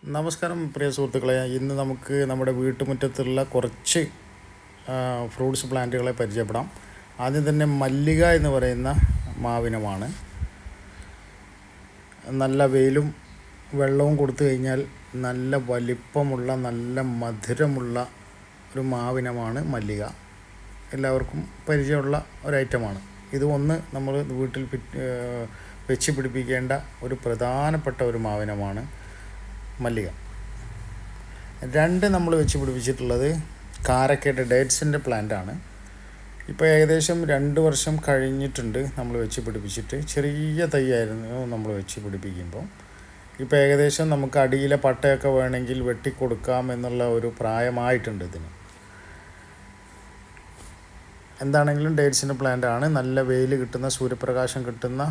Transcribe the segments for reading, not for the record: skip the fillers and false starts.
നമസ്കാരം പ്രിയ സുഹൃത്തുക്കളെ. ഇന്ന് നമുക്ക് നമ്മുടെ വീട്ടുമുറ്റത്തുള്ള കുറച്ച് ഫ്രൂട്ട്സ് പ്ലാന്റുകളെ പരിചയപ്പെടാം. ആദ്യം തന്നെ മല്ലിക എന്ന് പറയുന്ന മാവിനമാണ്. നല്ല വെയിലും വെള്ളവും കൊടുത്തു കഴിഞ്ഞാൽ നല്ല വലിപ്പമുള്ള നല്ല മധുരമുള്ള ഒരു മാവിനമാണ് മല്ലിക. എല്ലാവർക്കും പരിചയമുള്ള ഒരു ഐറ്റമാണ് ഇത്. നമ്മൾ വീട്ടിൽ വെച്ച് പിടിപ്പിക്കേണ്ട ഒരു പ്രധാനപ്പെട്ട ഒരു മാവിനമാണ് മല്ലിക. നമ്മൾ വെച്ച് പിടിപ്പിച്ചിട്ടുള്ളത് കാരക്കയുടെ ഡേറ്റ്സിൻ്റെ പ്ലാന്റാണ്. ഇപ്പോൾ ഏകദേശം 2 വർഷം കഴിഞ്ഞിട്ടുണ്ട് നമ്മൾ വെച്ച് പിടിപ്പിച്ചിട്ട്. ചെറിയ തൈയായിരുന്നു നമ്മൾ വെച്ച് പിടിപ്പിക്കുമ്പോൾ. ഇപ്പോൾ ഏകദേശം നമുക്ക് അടിയിലെ പട്ടയൊക്കെ വേണമെങ്കിൽ വെട്ടിക്കൊടുക്കാം എന്നുള്ള ഒരു പ്രായമായിട്ടുണ്ട് ഇതിന്. എന്താണെങ്കിലും ഡേറ്റ്സിൻ്റെ പ്ലാന്റാണ്. നല്ല വെയിൽ കിട്ടുന്ന, സൂര്യപ്രകാശം കിട്ടുന്ന,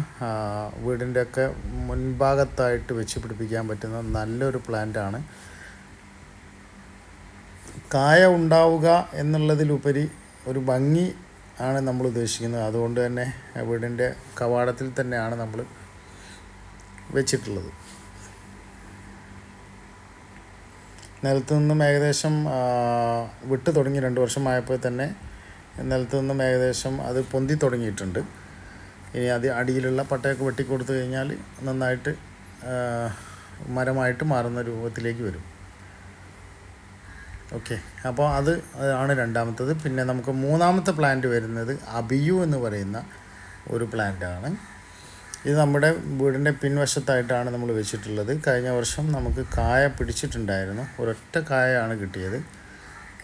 വീടിൻ്റെയൊക്കെ മുൻഭാഗത്തായിട്ട് വെച്ച് പിടിപ്പിക്കാൻ പറ്റുന്ന നല്ലൊരു പ്ലാന്റാണ്. കായ ഉണ്ടാവുക എന്നുള്ളതിലുപരി ഒരു ഭംഗി ആണ് നമ്മൾ ഉദ്ദേശിക്കുന്നത്. അതുകൊണ്ട് തന്നെ വീടിൻ്റെ കവാടത്തിൽ തന്നെയാണ് നമ്മൾ വെച്ചിട്ടുള്ളത്. നിലത്തു നിന്നും ഏകദേശം വിട്ട് തുടങ്ങി. 2 വർഷമായപ്പോൾ തന്നെ നിലത്തു നിന്നും ഏകദേശം അത് പൊന്തി തുടങ്ങിയിട്ടുണ്ട്. ഇനി അടിയിലുള്ള പട്ടയൊക്കെ വെട്ടിക്കൊടുത്തു കഴിഞ്ഞാൽ നന്നായിട്ട് മരമായിട്ട് മാറുന്ന രൂപത്തിലേക്ക് വരും. ഓക്കെ, അപ്പോൾ അത് ആണ് രണ്ടാമത്തത്. പിന്നെ നമുക്ക് മൂന്നാമത്തെ പ്ലാന്റ് വരുന്നത് അബിയു എന്ന് പറയുന്ന ഒരു പ്ലാന്റാണ്. ഇത് നമ്മുടെ വീടിൻ്റെ പിൻവശത്തായിട്ടാണ് നമ്മൾ വെച്ചിട്ടുള്ളത്. കഴിഞ്ഞ വർഷം നമുക്ക് കായ പിടിച്ചിട്ടുണ്ടായിരുന്നു. ഒരൊറ്റ കായയാണ് കിട്ടിയത്.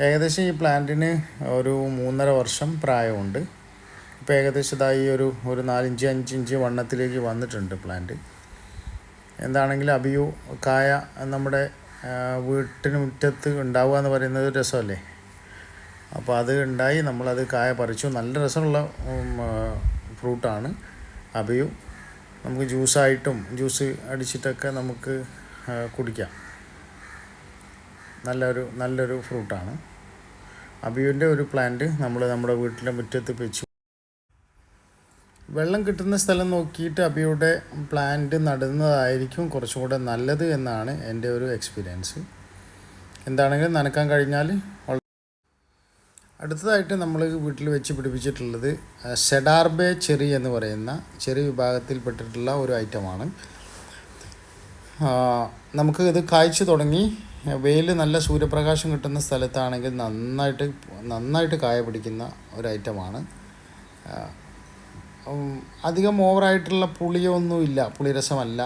ഏകദേശം ഈ പ്ലാന്റിന് ഒരു 3.5 വർഷം പ്രായമുണ്ട്. ഇപ്പോൾ ഏകദേശം ഇതായി ഒരു 4-5 ഇഞ്ച് വണ്ണത്തിലേക്ക് വന്നിട്ടുണ്ട് പ്ലാന്റ്. എന്താണെങ്കിലും അബിയു കായ നമ്മുടെ വീട്ടിന് മുറ്റത്ത് ഉണ്ടാവുക എന്ന് പറയുന്നത് രസമല്ലേ. അപ്പോൾ അത് ഉണ്ടായി, നമ്മളത് കായ പറിച്ചു. നല്ല രസമുള്ള ഫ്രൂട്ടാണ് അബിയു. നമുക്ക് ജ്യൂസ് അടിച്ചിട്ടൊക്കെ നമുക്ക് കുടിക്കാം. നല്ലൊരു ഫ്രൂട്ടാണ് അബിയുവിൻ്റെ ഒരു പ്ലാന്റ്. നമ്മുടെ വീട്ടിലെ മുറ്റത്ത് വെച്ചു. വെള്ളം കിട്ടുന്ന സ്ഥലം നോക്കിയിട്ട് അബിയുടെ പ്ലാന്റ് നടുന്നതായിരിക്കും കുറച്ചും കൂടെ നല്ലത് എന്നാണ് എൻ്റെ ഒരു എക്സ്പീരിയൻസ്. എന്താണെങ്കിലും നനക്കാൻ കഴിഞ്ഞാൽ. അടുത്തതായിട്ട് നമ്മൾ വീട്ടിൽ വെച്ച് പിടിപ്പിച്ചിട്ടുള്ളത് സെഡാർബെ ചെറി എന്ന് പറയുന്ന ചെറി വിഭാഗത്തിൽപ്പെട്ടിട്ടുള്ള ഒരു ഐറ്റമാണ്. നമുക്ക് ഇത് കായ്ച്ചു തുടങ്ങി. വെയിൽ നല്ല സൂര്യപ്രകാശം കിട്ടുന്ന സ്ഥലത്താണെങ്കിൽ നന്നായിട്ട് കായ പിടിക്കുന്ന ഒരു ഐറ്റമാണ്. അധികം ഓവറായിട്ടുള്ള പുളിയൊന്നുമില്ല, പുളിരസമല്ല.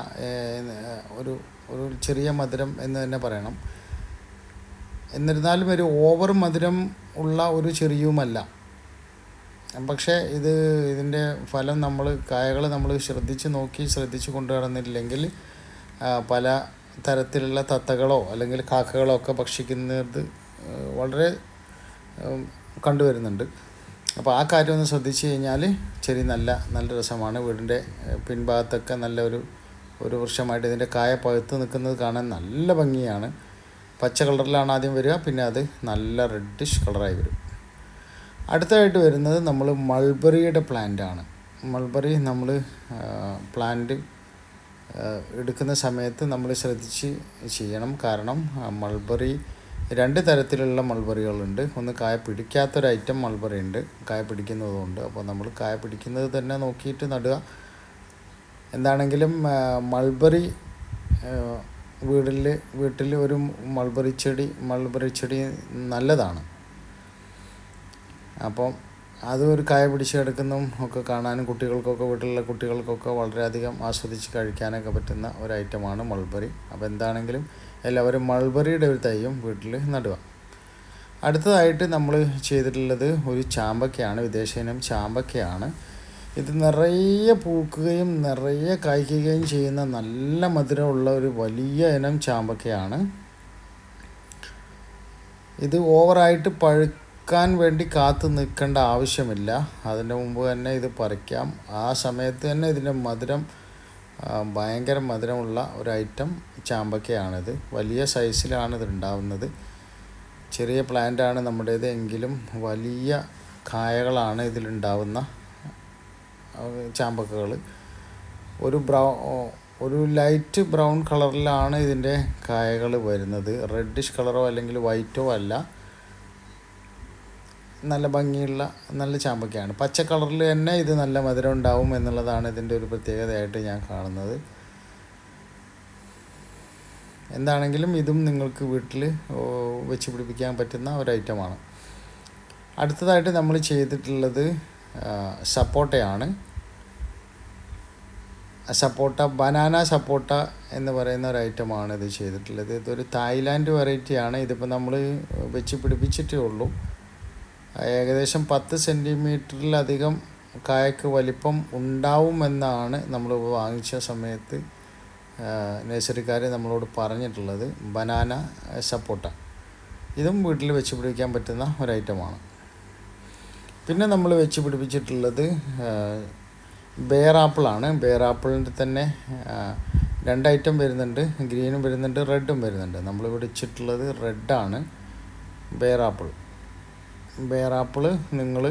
ഒരു ചെറിയ മധുരം എന്ന് തന്നെ പറയണം. എന്നിരുന്നാലും ഒരു ഓവർ മധുരം ഉള്ള ഒരു ചെറിയുമല്ല. പക്ഷേ ഇതിൻ്റെ ഫലം കായകൾ നമ്മൾ ശ്രദ്ധിച്ച് കൊണ്ടു നടന്നില്ലെങ്കിൽ പല തരത്തിലുള്ള തത്തകളോ അല്ലെങ്കിൽ കാക്കകളോ ഒക്കെ ഭക്ഷിക്കുന്നത് വളരെ കണ്ടുവരുന്നുണ്ട്. അപ്പോൾ ആ കാര്യം ഒന്ന് ശ്രദ്ധിച്ചു കഴിഞ്ഞാൽ ചെറി നല്ല രസമാണ്. വീടിൻ്റെ പിൻഭാഗത്തൊക്കെ ഒരു വൃക്ഷമായിട്ട് ഇതിൻ്റെ കായ പഴുത്ത് നിൽക്കുന്നത് കാണാൻ നല്ല ഭംഗിയാണ്. പച്ച കളറിലാണ് ആദ്യം വരിക, പിന്നെ അത് നല്ല റെഡിഷ് കളറായി വരും. അടുത്തതായിട്ട് വരുന്നത് നമ്മൾ മൾബറിയുടെ പ്ലാന്റാണ്. മൾബറി നമ്മൾ പ്ലാന്റ് എടുക്കുന്ന സമയത്ത് നമ്മൾ ശ്രദ്ധിച്ച് ചെയ്യണം. കാരണം മൾബറി 2 തരത്തിലുള്ള മൾബറികളുണ്ട്. ഒന്ന് കായ പിടിക്കാത്തൊരു ഐറ്റം മൾബറി ഉണ്ട്, കായ പിടിക്കുന്നതുകൊണ്ട്. അപ്പോൾ നമ്മൾ കായ പിടിക്കുന്നത് തന്നെ നോക്കിയിട്ട് നടുക. എന്താണെങ്കിലും മൾബറി വീട്ടിൽ ഒരു മൾബറി ചെടി നല്ലതാണ്. അപ്പം അത് ഒരു കായ പിടിച്ച് കിടക്കുന്നതും ഒക്കെ കാണാനും വീട്ടിലുള്ള കുട്ടികൾക്കൊക്കെ വളരെയധികം ആസ്വദിച്ച് കഴിക്കാനൊക്കെ പറ്റുന്ന ഒരു ഐറ്റമാണ് മൾബറി. അപ്പോൾ എന്താണെങ്കിലും എല്ലാവരും മൾബറിയുടെ ഒരു തൈയും വീട്ടിൽ നടുക. അടുത്തതായിട്ട് നമ്മൾ ചെയ്തിട്ടുള്ളത് ഒരു ചാമ്പക്കയാണ്, വിദേശയിനം ചാമ്പക്കയാണ്. ഇത് നിറയെ പൂക്കുകയും നിറയെ കായ്ക്കുകയും ചെയ്യുന്ന നല്ല മധുരമുള്ള ഒരു വലിയ ഇനം ചാമ്പക്കയാണ്. ഇത് ഓവറായിട്ട് പഴുക്കാൻ വേണ്ടി കാത്തു നിൽക്കേണ്ട ആവശ്യമില്ല. അതിൻ്റെ മുമ്പ് തന്നെ ഇത് പറിക്കാം. ആ സമയത്ത് തന്നെ ഇതിൻ്റെ മധുരം ഭയങ്കര മധുരമുള്ള ഒരു ഐറ്റം ചാമ്പക്കയാണിത്. വലിയ സൈസിലാണ് ഇത് ഉണ്ടാവുന്നത്. ചെറിയ പ്ലാന്റാണ് നമ്മുടേത്, എങ്കിലും വലിയ കായകളാണ് ഇതിലുണ്ടാവുന്ന ചാമ്പക്കകൾ. ഒരു ലൈറ്റ് ബ്രൗൺ കളറിലാണ് ഇതിൻ്റെ കായകൾ വരുന്നത്. റെഡിഷ് കളറോ അല്ലെങ്കിൽ വൈറ്റോ അല്ല. നല്ല ഭംഗിയുള്ള നല്ല ചാമ്പക്കയാണ്. പച്ച കളറിൽ തന്നെ ഇത് നല്ല മധുരം ഉണ്ടാവും എന്നുള്ളതാണ് ഇതിൻ്റെ ഒരു പ്രത്യേകതയായിട്ട് ഞാൻ കാണുന്നത്. എന്താണെങ്കിലും ഇതും നിങ്ങൾക്ക് വീട്ടിൽ വെച്ച് പിടിപ്പിക്കാൻ പറ്റുന്ന ഒരു ഐറ്റമാണ്. അടുത്തതായിട്ട് നമ്മൾ ചെയ്തിട്ടുള്ളത് സപ്പോട്ടയാണ്. സപ്പോട്ട, ബനാന സപ്പോട്ട എന്ന് പറയുന്ന ഒരു ഐറ്റമാണ് ഇത് ചെയ്തിട്ടുള്ളത്. ഇതൊരു തായ്ലാൻഡ് വെറൈറ്റിയാണ്. ഇതിപ്പോൾ നമ്മൾ വെച്ച് പിടിപ്പിച്ചിട്ടേ ഉള്ളൂ. ഏകദേശം 10 സെൻറ്റിമീറ്ററിലധികം കായക്ക് വലിപ്പം ഉണ്ടാവുമെന്നാണ് നമ്മൾ വാങ്ങിച്ച സമയത്ത് നഴ്സറിക്കാർ നമ്മളോട് പറഞ്ഞിട്ടുള്ളത്. ബനാന സപ്പോട്ട ഇതും വീട്ടിൽ വെച്ച് പിടിപ്പിക്കാൻ പറ്റുന്ന ഒരു ഐറ്റമാണ്. പിന്നെ നമ്മൾ വെച്ച് പിടിപ്പിച്ചിട്ടുള്ളത് ബെയർ ആപ്പിളാണ്. ബെയർ ആപ്പിളിൻ്റെ തന്നെ 2 ഐറ്റം വരുന്നുണ്ട്. ഗ്രീനും വരുന്നുണ്ട്, റെഡും വരുന്നുണ്ട്. നമ്മൾ പിടിച്ചിട്ടുള്ളത് റെഡാണ്. ബെയർ ആപ്പിൾ നിങ്ങൾ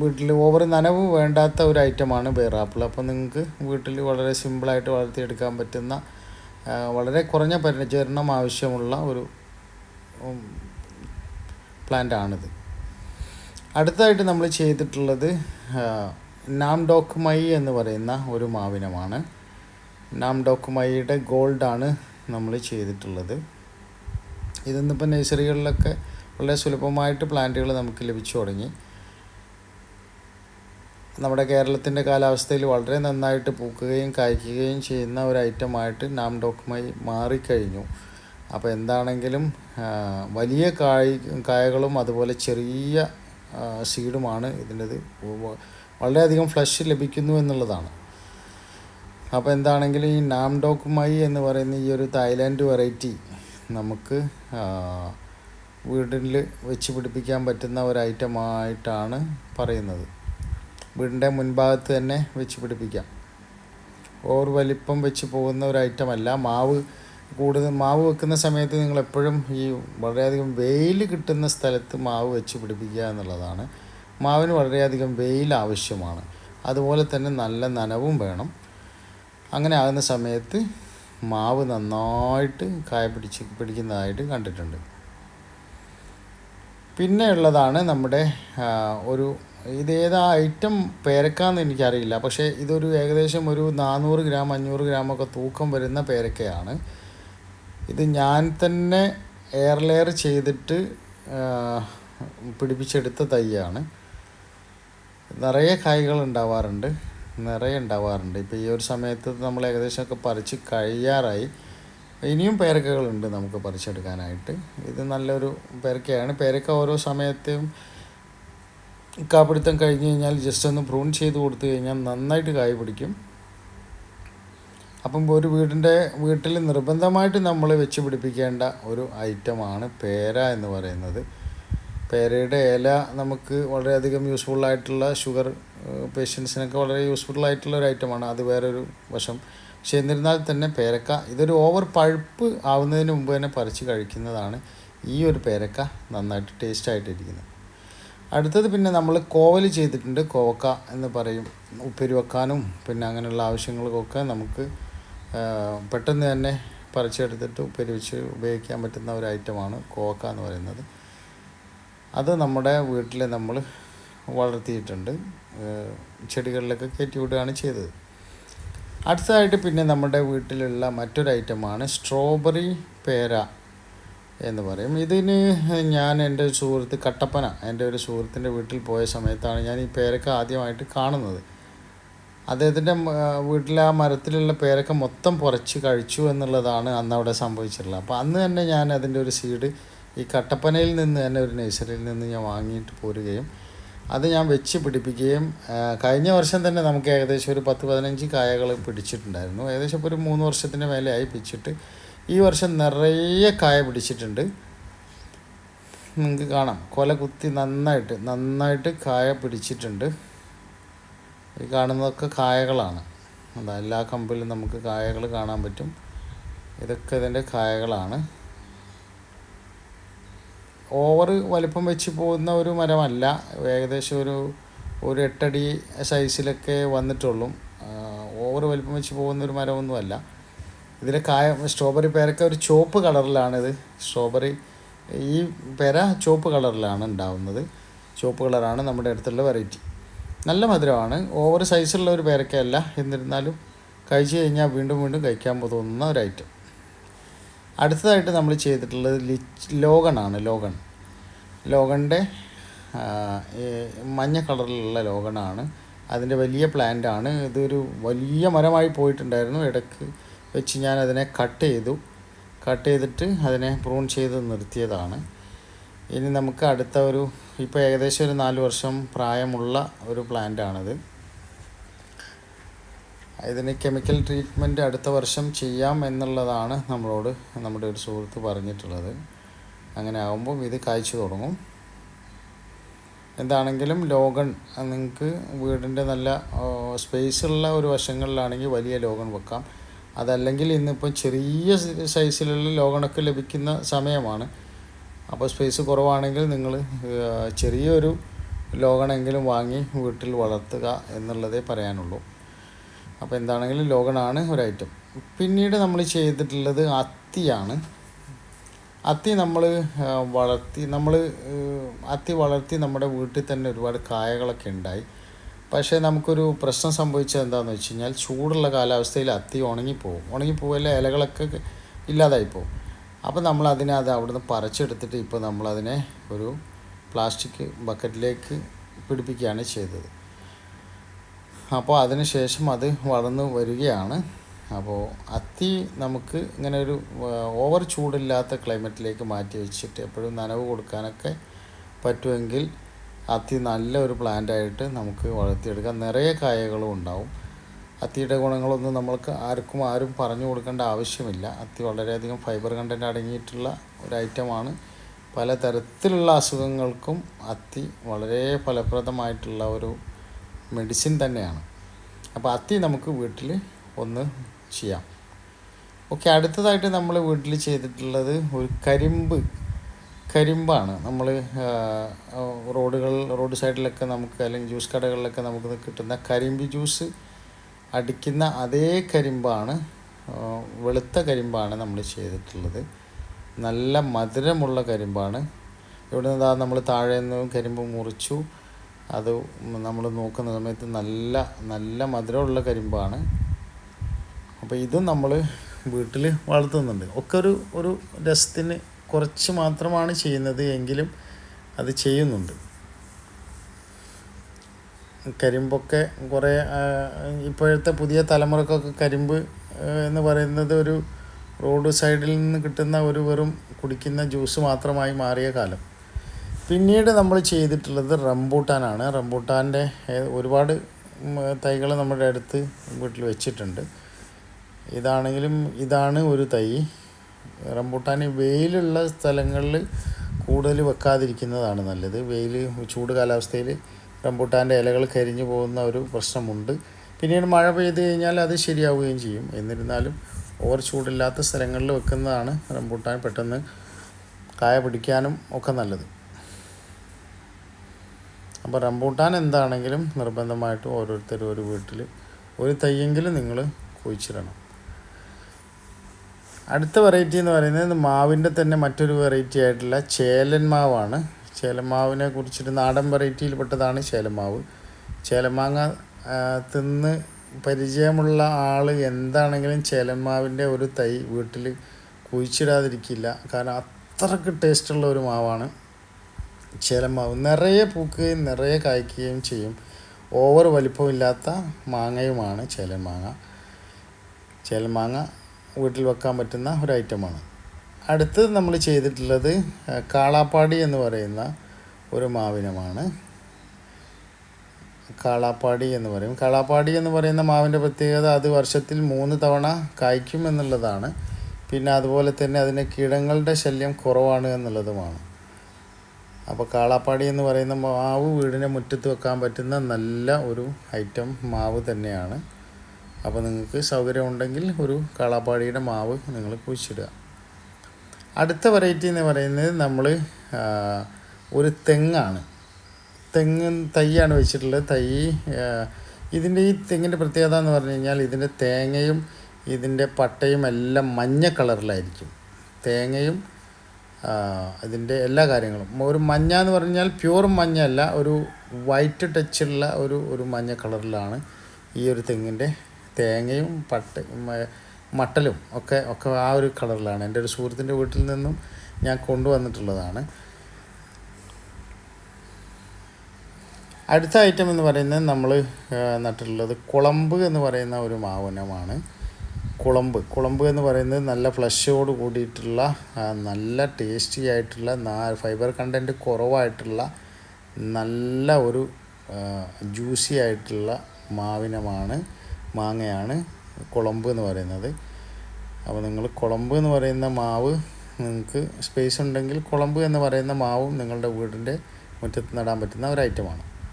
വീട്ടിൽ ഓവർ നനവ് വേണ്ടാത്ത ഒരു ഐറ്റമാണ് ബെയർ ആപ്പിൾ. അപ്പോൾ നിങ്ങൾക്ക് വീട്ടിൽ വളരെ സിമ്പിളായിട്ട് വളർത്തിയെടുക്കാൻ പറ്റുന്ന വളരെ കുറഞ്ഞ പരിചരണം ആവശ്യമുള്ള ഒരു പ്ലാന്റാണിത്. അടുത്തതായിട്ട് നമ്മൾ ചെയ്തിട്ടുള്ളത് നാംഡോക്ക് മൈ എന്ന് പറയുന്ന ഒരു മാവിനമാണ്. നാംഡോക്ക് മൈയുടെ ഗോൾഡാണ് നമ്മൾ ചെയ്തിട്ടുള്ളത്. ഇതൊന്നിപ്പോൾ നഴ്സറികളിലൊക്കെ വളരെ സുലഭമായിട്ട് പ്ലാന്റുകൾ നമുക്ക് ലഭിച്ചു തുടങ്ങി. നമ്മുടെ കേരളത്തിൻ്റെ കാലാവസ്ഥയിൽ വളരെ നന്നായിട്ട് പൂക്കുകയും കായ്ക്കുകയും ചെയ്യുന്ന ഒരു ഐറ്റമായിട്ട് നാംഡോക്ക് മൈ മാറിക്കഴിഞ്ഞു. അപ്പോൾ എന്താണെങ്കിലും വലിയ കായകളും അതുപോലെ ചെറിയ സീഡുമാണ് ഇതിൻ്റെത്. വളരെയധികം ഫ്ലഷ് ലഭിക്കുന്നു എന്നുള്ളതാണ്. അപ്പോൾ എന്താണെങ്കിലും ഈ നാംഡോക്ക് മൈ എന്ന് പറയുന്ന ഈ ഒരു തായ്ലാൻഡ് വെറൈറ്റി നമുക്ക് വീട്ടിൽ വെച്ച് പിടിപ്പിക്കാൻ പറ്റുന്ന ഒരു ഐറ്റമായിട്ടാണ് പറയുന്നത്. വീടിൻ്റെ മുൻഭാഗത്ത് തന്നെ വെച്ച് പിടിപ്പിക്കാം. ഓവർ വലിപ്പം വെച്ച് പോകുന്ന ഒരു ഐറ്റമല്ല. മാവ് വെക്കുന്ന സമയത്ത് നിങ്ങൾ എപ്പോഴും ഈ വളരെയധികം വെയിൽ കിട്ടുന്ന സ്ഥലത്ത് മാവ് വെച്ച് പിടിപ്പിക്കുക എന്നുള്ളതാണ്. മാവിന് വളരെയധികം വെയിൽ ആവശ്യമാണ്. അതുപോലെ തന്നെ നല്ല നനവും വേണം. അങ്ങനെ ആകുന്ന സമയത്ത് മാവ് നന്നായിട്ട് കായ പിടിക്കുന്നതായിട്ട് കണ്ടിട്ടുണ്ട്. പിന്നെ ഉള്ളതാണ് നമ്മുടെ ഇതേതാ ഐറ്റം പേരക്കാന്ന് എനിക്കറിയില്ല. പക്ഷേ ഇതൊരു ഏകദേശം ഒരു 400 ഗ്രാം 500 ഗ്രാമൊക്കെ തൂക്കം വരുന്ന പേരക്കയാണ്. ഇത് ഞാൻ തന്നെ എയർ ലെയർ ചെയ്തിട്ട് പിടിപ്പിച്ചെടുത്ത തൈയാണ്. നിറയെ കായ്കൾ ഉണ്ടാവാറുണ്ട്. ഇപ്പോൾ ഈ ഒരു സമയത്ത് നമ്മൾ ഏകദേശമൊക്കെ പറിച്ച് കഴിയാറായി. ഇനിയും പേരക്കകളുണ്ട് നമുക്ക് പറിച്ചെടുക്കാനായിട്ട്. ഇത് നല്ലൊരു പേരക്കയാണ്. പേരക്ക ഓരോ സമയത്തും കാപ്പിടുത്തം കഴിഞ്ഞ് കഴിഞ്ഞാൽ ജസ്റ്റ് ഒന്ന് പ്രൂൺ ചെയ്ത് കൊടുത്തു കഴിഞ്ഞാൽ നന്നായിട്ട് കായ് പിടിക്കും. അപ്പം ഒരു വീട്ടിൽ നിർബന്ധമായിട്ട് നമ്മൾ വെച്ച് പിടിപ്പിക്കേണ്ട ഒരു ഐറ്റമാണ് പേര എന്ന് പറയുന്നത്. പേരയുടെ ഇല നമുക്ക് വളരെയധികം യൂസ്ഫുള്ളായിട്ടുള്ള ഷുഗർ പേഷ്യൻസിനൊക്കെ വളരെ യൂസ്ഫുള്ളായിട്ടുള്ള ഒരു ഐറ്റമാണ്. അത് വേറൊരു വശം. പക്ഷെ എന്നിരുന്നാൽ തന്നെ പേരക്ക ഇതൊരു ഓവർ പഴുപ്പ് ആവുന്നതിന് മുമ്പ് തന്നെ പറിച്ച് കഴിക്കുന്നതാണ് ഈ ഒരു പേരക്ക നന്നായിട്ട് ടേസ്റ്റായിട്ടിരിക്കുന്നത്. അടുത്തത് പിന്നെ നമ്മൾ കോവൽ ചെയ്തിട്ടുണ്ട്. കോവക്ക എന്ന് പറയും. ഉപ്പേരി വെക്കാനും പിന്നെ അങ്ങനെയുള്ള ആവശ്യങ്ങൾക്കൊക്കെ നമുക്ക് പെട്ടെന്ന് തന്നെ പറിച്ചെടുത്തിട്ട് ഉപ്പേരി വെച്ച് ഉപയോഗിക്കാൻ പറ്റുന്ന ഒരു ഐറ്റമാണ് കോവക്ക എന്ന് പറയുന്നത്. അത് നമ്മുടെ വീട്ടിൽ നമ്മൾ വളർത്തിയിട്ടുണ്ട്. ചെടികളിലൊക്കെ കയറ്റി വിടുകയാണ് ചെയ്തത്. അടുത്തതായിട്ട് പിന്നെ നമ്മുടെ വീട്ടിലുള്ള മറ്റൊരു ഐറ്റമാണ് സ്ട്രോബെറി പേര എന്ന് പറയും. ഇതിന് ഞാൻ എൻ്റെ സുഹൃത്ത് കട്ടപ്പന, എൻ്റെ ഒരു സുഹൃത്തിൻ്റെ വീട്ടിൽ പോയ സമയത്താണ് ഞാൻ ഈ പേരക്ക ആദ്യമായിട്ട് കാണുന്നത്. അദ്ദേഹത്തിൻ്റെ വീട്ടിലെ ആ മരത്തിലുള്ള പേരക്ക മൊത്തം പറിച്ച് കഴിച്ചു എന്നുള്ളതാണ് അന്ന് അവിടെ സംഭവിച്ചിട്ടുള്ളത്. അപ്പോൾ അന്ന് തന്നെ ഞാൻ അതിൻ്റെ ഒരു സീഡ് ഈ കട്ടപ്പനയിൽ നിന്ന് തന്നെ ഒരു നഴ്സറിയിൽ നിന്ന് ഞാൻ വാങ്ങിയിട്ട് പോരുകയും അത് ഞാൻ വെച്ച് പിടിപ്പിക്കുകയും കഴിഞ്ഞ വർഷം തന്നെ നമുക്ക് ഏകദേശം ഒരു 10-15 കായകൾ പിടിച്ചിട്ടുണ്ടായിരുന്നു. ഏകദേശം ഇപ്പോൾ ഒരു 3 വർഷത്തിന് മേലെയായി പിടിച്ചിട്ട്. ഈ വർഷം നിറയെ കായ പിടിച്ചിട്ടുണ്ട്. നിങ്ങൾക്ക് കാണാം, കൊല കുത്തി നന്നായിട്ട് കായ പിടിച്ചിട്ടുണ്ട്. ഈ കാണുന്നതൊക്കെ കായകളാണ്. അതാ എല്ലാ കമ്പിലും നമുക്ക് കായകൾ കാണാൻ പറ്റും. ഇതൊക്കെ ഇതിൻ്റെ കായകളാണ്. ഓവർ വലിപ്പം വെച്ച് പോകുന്ന ഒരു മരമല്ല. ഏകദേശം ഒരു 8 അടി സൈസിലൊക്കെ വന്നിട്ടുള്ളൂ. ഓവർ വലിപ്പം വെച്ച് പോകുന്നൊരു മരമൊന്നുമല്ല. ഇതിലെ സ്ട്രോബെറി പേരക്ക ഒരു ചുവപ്പ് കളറിലാണിത്. സ്ട്രോബെറി ഈ പേര ചുവപ്പ് കളറിലാണ് ഉണ്ടാവുന്നത്. ചുവപ്പ് കളറാണ് നമ്മുടെ അടുത്തുള്ള വെറൈറ്റി. നല്ല മധുരമാണ്. ഓവർ സൈസുള്ള ഒരു പേരക്കയല്ല, എന്നിരുന്നാലും കഴിച്ചു കഴിഞ്ഞാൽ വീണ്ടും വീണ്ടും കഴിക്കാൻ തോന്നുന്ന ഒരു ഐറ്റം. അടുത്തതായിട്ട് നമ്മൾ ചെയ്തിട്ടുള്ളത് ലോഗണാണ്. ലോഗണിൻ്റെ മഞ്ഞ കളറിലുള്ള ലോഗണാണ്. അതിൻ്റെ വലിയ പ്ലാന്റാണ്. ഇതൊരു വലിയ മരമായി പോയിട്ടുണ്ടായിരുന്നു. ഇടയ്ക്ക് വെച്ച് ഞാൻ അതിനെ കട്ട് ചെയ്തിട്ട് അതിനെ പ്രൂൺ ചെയ്ത് നിർത്തിയതാണ്. ഇനി നമുക്ക് അടുത്ത ഇപ്പോൾ ഏകദേശം ഒരു 4 വർഷം പ്രായമുള്ള ഒരു പ്ലാന്റാണിത്. ഇതിന് കെമിക്കൽ ട്രീറ്റ്മെൻറ്റ് അടുത്ത വർഷം ചെയ്യാം എന്നുള്ളതാണ് നമ്മളോട് നമ്മുടെ ഒരു സുഹൃത്ത് പറഞ്ഞിട്ടുള്ളത്. അങ്ങനെ ആകുമ്പം ഇത് കായ്ച്ചു തുടങ്ങും. എന്താണെങ്കിലും ലോഗൺ നിങ്ങൾക്ക് വീടിൻ്റെ നല്ല സ്പേസുള്ള ഒരു വശങ്ങളിലാണെങ്കിൽ വലിയ ലോഗൺ വെക്കാം. അതല്ലെങ്കിൽ ഇന്നിപ്പം ചെറിയ സൈസിലുള്ള ലോഗണൊക്കെ ലഭിക്കുന്ന സമയമാണ്. അപ്പോൾ സ്പേസ് കുറവാണെങ്കിൽ നിങ്ങൾ ചെറിയൊരു ലോഗണെങ്കിലും വാങ്ങി വീട്ടിൽ വളർത്തുക എന്നുള്ളതേ പറയാനുള്ളൂ. അപ്പോൾ എന്താണെങ്കിലും ലോഗണാണ് ഒരു ഐറ്റം. പിന്നീട് നമ്മൾ ചെയ്തിട്ടുള്ളത് അത്തിയാണ്. അത്തി വളർത്തി നമ്മുടെ വീട്ടിൽ തന്നെ ഒരുപാട് കായകളൊക്കെ ഉണ്ടായി. പക്ഷേ നമുക്കൊരു പ്രശ്നം സംഭവിച്ചത് എന്താണെന്ന് വെച്ച് കഴിഞ്ഞാൽ, ചൂടുള്ള കാലാവസ്ഥയിൽ അത്തി ഉണങ്ങിപ്പോവല്ല, ഇലകളൊക്കെ ഇല്ലാതായിപ്പോവും. അപ്പോൾ നമ്മളതിനെ അവിടുന്ന് പറിച്ചെടുത്തിട്ട് ഇപ്പോൾ നമ്മളതിനെ ഒരു പ്ലാസ്റ്റിക് ബക്കറ്റിലേക്ക് പിടിപ്പിക്കുകയാണ് ചെയ്തത്. അപ്പോൾ അതിന് ശേഷം അത് വളർന്നു വരികയാണ്. അപ്പോൾ അത്തി നമുക്ക് ഇങ്ങനെ ഒരു ഓവർ ചൂടില്ലാത്ത ക്ലൈമറ്റിലേക്ക് മാറ്റി വെച്ചിട്ട് എപ്പോഴും നനവ് കൊടുക്കാനൊക്കെ പറ്റുമെങ്കിൽ അത്തി നല്ലൊരു പ്ലാന്റായിട്ട് നമുക്ക് വളർത്തിയെടുക്കാം. നിറയെ കായകളും ഉണ്ടാവും. അത്തിയുടെ ഗുണങ്ങളൊന്നും നമ്മൾക്ക് ആരും പറഞ്ഞു കൊടുക്കേണ്ട ആവശ്യമില്ല. അത്തി വളരെയധികം ഫൈബർ കണ്ടൻറ്റ് അടങ്ങിയിട്ടുള്ള ഒരു ഐറ്റമാണ്. പല തരത്തിലുള്ള അസുഖങ്ങൾക്കും അത്തി വളരെ ഫലപ്രദമായിട്ടുള്ള ഒരു മെഡിസിൻ തന്നെയാണ്. അപ്പോൾ അത്തി നമുക്ക് വീട്ടിൽ ഒന്ന് ചെയ്യാം. ഓക്കെ, അടുത്തതായിട്ട് നമ്മൾ വീട്ടിൽ ചെയ്തിട്ടുള്ളത് ഒരു കരിമ്പാണ്. നമ്മൾ റോഡ് സൈഡിലൊക്കെ നമുക്ക്, അല്ലെങ്കിൽ ജ്യൂസ് കടകളിലൊക്കെ നമുക്ക് കിട്ടുന്ന കരിമ്പ് ജ്യൂസ് അടിക്കുന്ന അതേ കരിമ്പാണ്, വെളുത്ത കരിമ്പാണ് നമ്മൾ ചെയ്തിട്ടുള്ളത്. നല്ല മധുരമുള്ള കരിമ്പാണ്. ഇവിടെ നിന്ന് നമ്മൾ താഴെ നിന്ന് കരിമ്പ് മുറിച്ചു. അത് നമ്മൾ നോക്കുന്ന സമയത്ത് നല്ല മധുരമുള്ള കരിമ്പാണ്. അപ്പോൾ ഇതും നമ്മൾ വീട്ടിൽ വളർത്തുന്നുണ്ട്. ഒക്കെ ഒരു രസത്തിന് കുറച്ച് മാത്രമാണ് ചെയ്യുന്നത്, എങ്കിലും അത് ചെയ്യുന്നുണ്ട്. കരിമ്പൊക്കെ കുറേ ഇപ്പോഴത്തെ പുതിയ തലമുറക്കൊക്കെ കരിമ്പ് എന്ന് പറയുന്നത് ഒരു റോഡ് സൈഡിൽ നിന്ന് കിട്ടുന്ന ഒരു വെറും കുടിക്കുന്ന ജ്യൂസ് മാത്രമായി മാറിയ കാലം. പിന്നീട് നമ്മൾ ചെയ്തിട്ടുള്ളത് റംബൂട്ടാനാണ്. റംബൂട്ടാൻ്റെ ഒരുപാട് തൈകൾ നമ്മുടെ അടുത്ത് വീട്ടിൽ വെച്ചിട്ടുണ്ട്. ഇതാണ് ഒരു തൈ. റംബൂട്ടാൻ വെയിലുള്ള സ്ഥലങ്ങളിൽ കൂടുതൽ വെക്കാതിരിക്കുന്നതാണ് നല്ലത്. ചൂട് കാലാവസ്ഥയിൽ റംബൂട്ടാൻ്റെ ഇലകൾ കരിഞ്ഞു പോകുന്ന ഒരു പ്രശ്നമുണ്ട്. പിന്നീട് മഴ പെയ്ത് കഴിഞ്ഞാൽ അത് ശരിയാവുകയും ചെയ്യും. എന്നിരുന്നാലും ഓവർ ചൂടില്ലാത്ത സ്ഥലങ്ങളിൽ വെക്കുന്നതാണ് റംബൂട്ടാൻ പെട്ടെന്ന് കായ പിടിക്കാനും ഒക്കെ നല്ലത്. അപ്പോൾ റംബൂട്ടാൻ എന്താണെങ്കിലും നിർബന്ധമായിട്ടും ഓരോരുത്തരും ഒരു വീട്ടിൽ ഒരു തൈയെങ്കിലും നിങ്ങൾ കുഴിച്ചിടണം. അടുത്ത വെറൈറ്റി എന്ന് പറയുന്നത് മാവിൻ്റെ തന്നെ മറ്റൊരു വെറൈറ്റി ആയിട്ടുള്ള ചേലൻ മാവാണ്. ചേലൻ മാവിനെ കുറിച്ചിട്ട് നാടൻ വെറൈറ്റിയിൽപ്പെട്ടതാണ് ചേലൻ മാവ്. ചേലമാങ്ങ തിന്ന് പരിചയമുള്ള ആൾ എന്താണെങ്കിലും ചേലൻ മാവിൻ്റെ ഒരു തൈ വീട്ടിൽ കുഴിച്ചിടാതിരിക്കില്ല. കാരണം അത്രയ്ക്ക് ടേസ്റ്റുള്ള ഒരു മാവാണ് ചേലൻ മാവ്. നിറയെ പൂക്കുകയും നിറയെ കായ്ക്കുകയും ചെയ്യും. ഓവർ വലിപ്പമില്ലാത്ത മാങ്ങയുമാണ് ചേലൻ മാങ്ങ വീട്ടിൽ വെക്കാൻ പറ്റുന്ന ഒരു ഐറ്റമാണ്. അടുത്തത് നമ്മൾ ചെയ്തിട്ടുള്ളത് കാളാപ്പാടി എന്ന് പറയുന്ന ഒരു മാവിനമാണ്. കാളാപ്പാടി എന്ന് പറയുന്ന മാവിൻ്റെ പ്രത്യേകത അത് വർഷത്തിൽ 3 തവണ കായ്ക്കും എന്നുള്ളതാണ്. പിന്നെ അതുപോലെ തന്നെ അതിന് കീടങ്ങളുടെ ശല്യം കുറവാണ് എന്നുള്ളതുമാണ്. അപ്പോൾ കാളാപ്പാടി എന്ന് പറയുന്ന മാവ് വീടിൻ്റെ മുറ്റത്ത് വെക്കാൻ പറ്റുന്ന നല്ല ഒരു ഐറ്റം മാവ് തന്നെയാണ്. അപ്പോൾ നിങ്ങൾക്ക് സൗകര്യമുണ്ടെങ്കിൽ ഒരു കാളാപ്പാടിയുടെ മാവ് നിങ്ങൾ കുഴിച്ചിടുക. അടുത്ത വെറൈറ്റി എന്ന് പറയുന്നത് നമ്മൾ ഒരു തെങ്ങ് തൈയാണ് വെച്ചിട്ടുള്ളത്. തൈ ഇതിൻ്റെ ഈ തെങ്ങിൻ്റെ പ്രത്യേകത എന്ന് പറഞ്ഞു കഴിഞ്ഞാൽ ഇതിൻ്റെ തേങ്ങയും ഇതിൻ്റെ പട്ടയും എല്ലാം മഞ്ഞ കളറിലായിരിക്കും. തേങ്ങയും ഇതിൻ്റെ എല്ലാ കാര്യങ്ങളും ഒരു മഞ്ഞ എന്ന് പറഞ്ഞാൽ പ്യൂർ മഞ്ഞല്ല, ഒരു വൈറ്റ് ടച്ചുള്ള ഒരു മഞ്ഞ കളറിലാണ് ഈ ഒരു തെങ്ങിൻ്റെ തേങ്ങയും മട്ടലും ഒക്കെ ആ ഒരു കളറിലാണ്. എൻ്റെ ഒരു സുഹൃത്തിൻ്റെ വീട്ടിൽ നിന്നും ഞാൻ കൊണ്ടുവന്നിട്ടുള്ളതാണ്. അടുത്ത ഐറ്റം എന്ന് പറയുന്നത് നമ്മൾ നട്ടിട്ടുള്ളത് കുളമ്പ് എന്ന് പറയുന്ന ഒരു മാവനമാണ്. കുളമ്പ് എന്ന് പറയുന്നത് നല്ല ഫ്ലഷോട് കൂടിയിട്ടുള്ള നല്ല ടേസ്റ്റി ആയിട്ടുള്ള ഫൈബർ കണ്ടൻറ്റ് കുറവായിട്ടുള്ള നല്ല ഒരു ജ്യൂസി ആയിട്ടുള്ള മാങ്ങയാണ് കുളമ്പ് എന്ന് പറയുന്നത്. അപ്പോൾ നിങ്ങൾ കുളമ്പ് എന്ന് പറയുന്ന മാവ്, നിങ്ങൾക്ക് സ്പേസ് ഉണ്ടെങ്കിൽ കുളമ്പ് എന്ന് പറയുന്ന മാവും നിങ്ങളുടെ വീടിൻ്റെ മുറ്റത്ത് നടാൻ പറ്റുന്ന ഒരു ഐറ്റമാണ്.